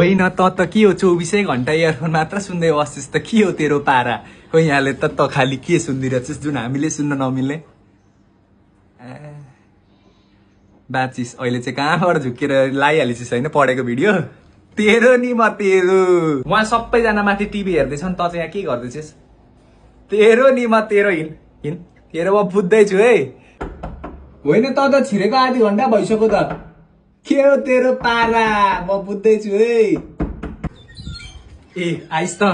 होइन त के हो 24 घण्टा इयरफोन मात्र सुन्दै बस्छस् त के हो तेरो पारा हो यहाँले त खाली के सुनिदिरहेछस् जुन हामीले सुन्न नमिल्ने बाचिस अहिले चाहिँ कहाँबाट झुकेर लाइहालिसिस होइन पढेको भिडियो तेरो नि म तेरो उहाँ सबैजना माथि टिभी हेर्दैछन् त चाहिँ यहाँ के गर्दैछस् तेरो नि म तेरो हिँड हिँड तेरो म बुझ्दैछु है होइन त छिरेको आधी घन्टा भइसक्यो त के हो तेरो पारा म बुझ्दैछु है ए आइस त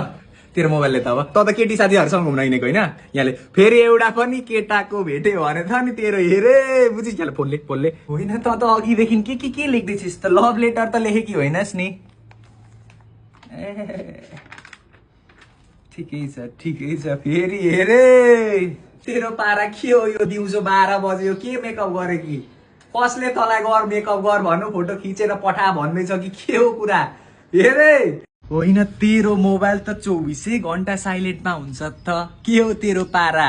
तेरो मोबाइलले त अब त केटी साथीहरूसँग घुम्न हिँडेको होइन यहाँले फेरि एउटा पनि केटाको भेट्यो भने त नि तेरो हेरे बुझिस् यहाँले फोनले होइन त अघिदेखि के लेख्दैछिस् त लभ लेटर त लेखेकी होइनस् नि ठिकै छ फेरि हेरे तेरो पारा के हो यो दिउँसो 12 बज्यो के मेकअप गरे कि कसले तँलाई गर मेकअप गर भन्नु फोटो खिचेर पठा भन्दैछ कि के हो कुरा हेरे होइन तेरो मोबाइल त 24 घण्टा साइलेन्टमा हुन्छ त के हो तेरो पारा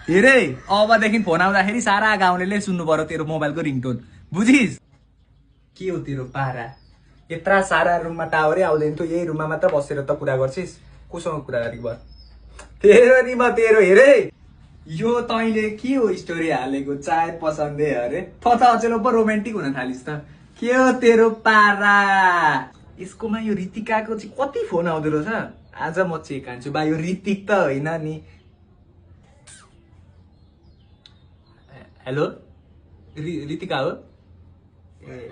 हेरे अबदेखि फोन आउँदाखेरि सारा गाउँलेले सुन्नु पर्यो तेरो मोबाइलको रिङटोन बुझिस् के हो तेरो पारा यत्रा सारा रुममा टावरै आउँदैन त यही रुममा मात्र बसेर त कुरा गर्छिस् कोसँग कुरा गरेको भयो तेरो नि म तेरो हेरे यो तैँले के हो स्टोरी हालेको चाय पसन्दे अरे त अचेलो पो रोमान्टिक हुन थालिस् त के हो तेरो पारा यसकोमा यो ऋतिकाको चाहिँ कति फोन आउँदो रहेछ आज म चेक हान्छु बा यो ऋतिक त होइन नि हेलो ऋतिका हो ए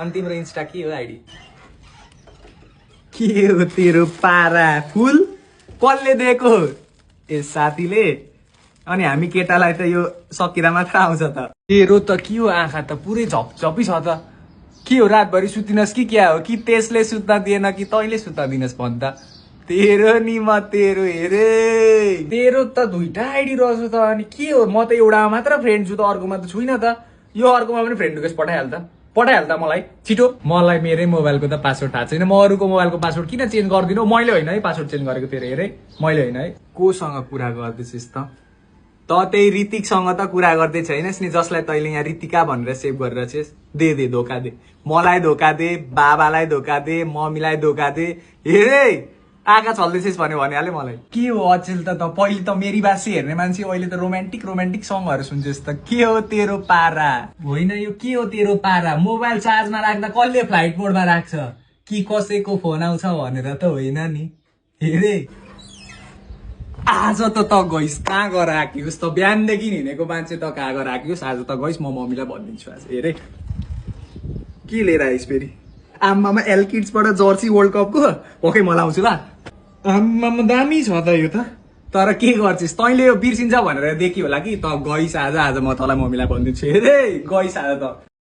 अनि तिम्रो इन्स्टा के हो आइडी के हो तेरो पारा फुल कसले दिएको ए साथीले अनि हामी केटालाई त यो सकिँदा मात्र आउँछ त तेरो त के हो आँखा त पुरै झपझपी छ त के हो रातभरि सुतिनस् कि क्या हो कि त्यसले सुत्न दिएन कि तैँले सुत्न दिनस् भन् त तेरो नि म तेरो हेरे तेरो त दुईटा आइडी रहेछ त अनि के हो म त एउटामा मात्र फ्रेन्ड छु त अर्कोमा त छुइनँ त यो अर्कोमा पनि फ्रेन्ड रिक्वेस्ट पठाइहाल त मलाई छिटो मलाई मेरै मोबाइलको त पासवर्ड थाहा छैन म अरूको मोबाइलको पासवर्ड किन चेन्ज गरिदिनु मैले होइन है पासवर्ड चेन्ज गरेको तेरो हेरे मैले होइन है कोसँग कुरा गर्दैछस् त त्यही ऋतिकसँग त कुरा गर्दै छैनस् नि जसलाई तैँले यहाँ ऋतिका भनेर सेभ गरेर छेस् दे धोका दे मलाई धोका दे बाबालाई धोका दे मम्मीलाई धोका दे हेरे आँखा छल्दैछस् भने हाले मलाई के हो अचेल त पहिले त मेरी बासी हेर्ने मान्छे अहिले त रोमान्टिक सङहरू सुन्छस् त के हो तेरो पारा होइन यो के हो तेरो पारा मोबाइल चार्जमा राख्दा कसले फ्लाइट मोडमा राख्छ कि कसैको फोन आउँछ भनेर त होइन नि हेरे आज त गइस् कहाँ गएर आकियोस् त बिहानदेखि हिँडेको मान्छे त कहाँ गएर आकियोस् आज त गइस् म मम्मीलाई भनिदिन्छु आज हेरे के लिएर आइस् फेरि आम्मामा एल किड्सबाट जर्सी वर्ल्ड कपको ओके म लाउँछु ल आम्मामा दामी छ त यो त तर के गर्छिस् तैँले यो बिर्सिन्छ भनेर देखियो होला कि त गइस् आज म तँलाई मम्मीलाई भनिदिन्छु हेरे गइस् आज त